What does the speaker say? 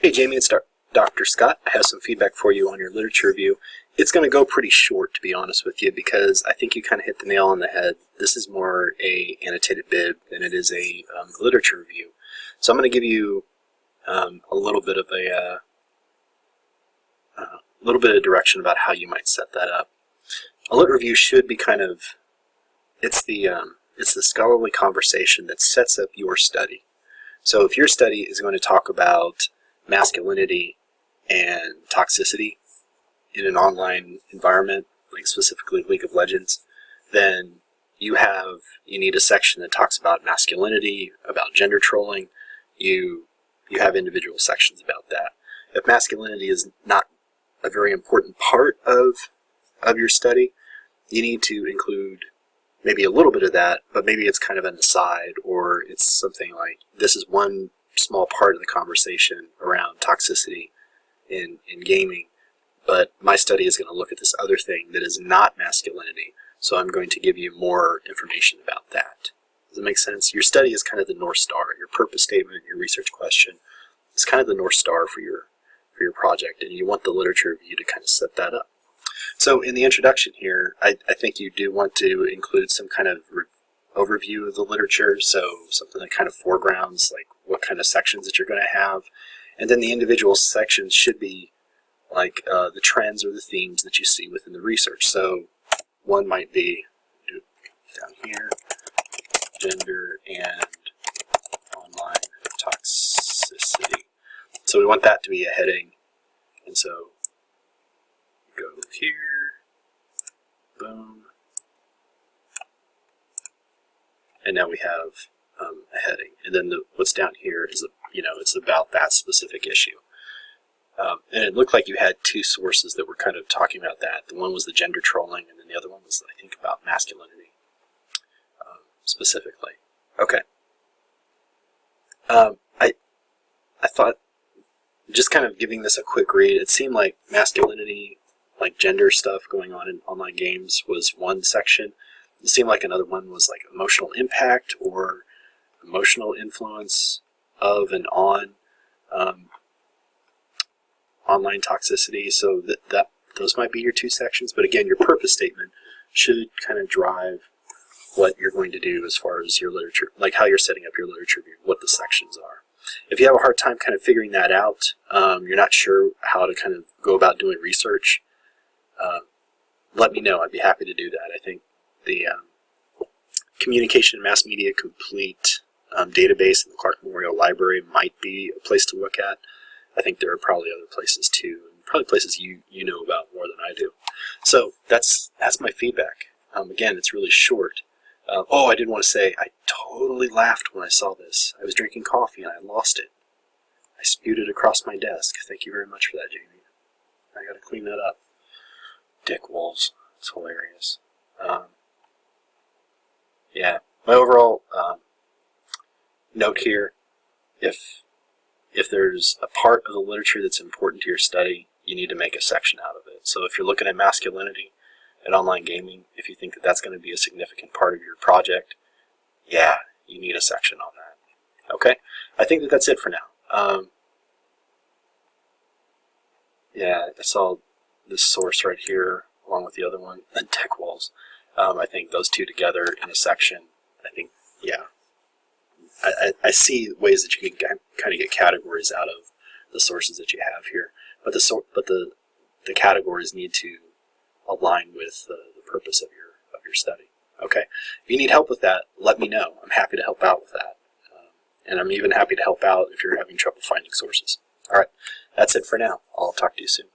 Hey Jamie, it's Dr. Scott. I have some feedback for you on your literature review. It's going to go pretty short, to be honest with you, because I think you kind of hit the nail on the head. This is more a annotated bib than it is a literature review. So I'm going to give you a little bit of direction about how you might set that up. A lit review should be kind of it's the scholarly conversation that sets up your study. So if your study is going to talk about masculinity and toxicity in an online environment, like specifically League of Legends, then you need a section that talks about masculinity, about gender trolling. You have individual sections about that. If masculinity is not a very important part of your study, you need to include maybe a little bit of that, but maybe it's kind of an aside, or it's something like, this is one small part of the conversation around toxicity in gaming, but my study is going to look at this other thing that is not masculinity, so I'm going to give you more information about that. Does that make sense? Your study is kind of the North Star. Your purpose statement, your research question, is kind of the North Star for your project, and you want the literature review to kind of set that up. So in the introduction here, I think you do want to include some kind of overview of the literature, so something that kind of foregrounds like what kind of sections that you're going to have, and then the individual sections should be like the trends or the themes that you see within the research. So one might be down here, gender and online toxicity. So we want that to be a heading, and so go here, boom, and now we have a heading, and then what's down here is it's about that specific issue. And it looked like you had two sources that were kind of talking about that. The one was the gender trolling, and then the other one was, I think, about masculinity specifically. Okay. I thought, just kind of giving this a quick read, it seemed like masculinity, like gender stuff going on in online games, was one section. It seemed like another one was like emotional impact or emotional influence of and on online toxicity. So those might be your two sections. But again, your purpose statement should kind of drive what you're going to do as far as your literature, like how you're setting up your literature review, what the sections are. If you have a hard time kind of figuring that out, you're not sure how to kind of go about doing research, let me know. I'd be happy to do that. I think the Communication and Mass Media Complete database in the Clark Memorial Library might be a place to look at. I think there are probably other places too, and probably places you know about more than I do. So that's my feedback. Again, it's really short. Oh, I did want to say, I totally laughed when I saw this. I was drinking coffee and I lost it. I spewed it across my desk. Thank you very much for that, Jamie. I got to clean that up. Dick wolves. It's hilarious. Yeah, my overall note here, if there's a part of the literature that's important to your study, you need to make a section out of it. So if you're looking at masculinity and online gaming, if you think that that's going to be a significant part of your project, yeah, you need a section on that. Okay, I think that that's it for now. Yeah, I saw this source right here along with the other one, and tech walls. I think those two together in a section, I think, yeah. I see ways that you can kind of get categories out of the sources that you have here, but the categories need to align with the purpose of your study. Okay, if you need help with that, let me know. I'm happy to help out with that, and I'm even happy to help out if you're having trouble finding sources. All right, that's it for now. I'll talk to you soon.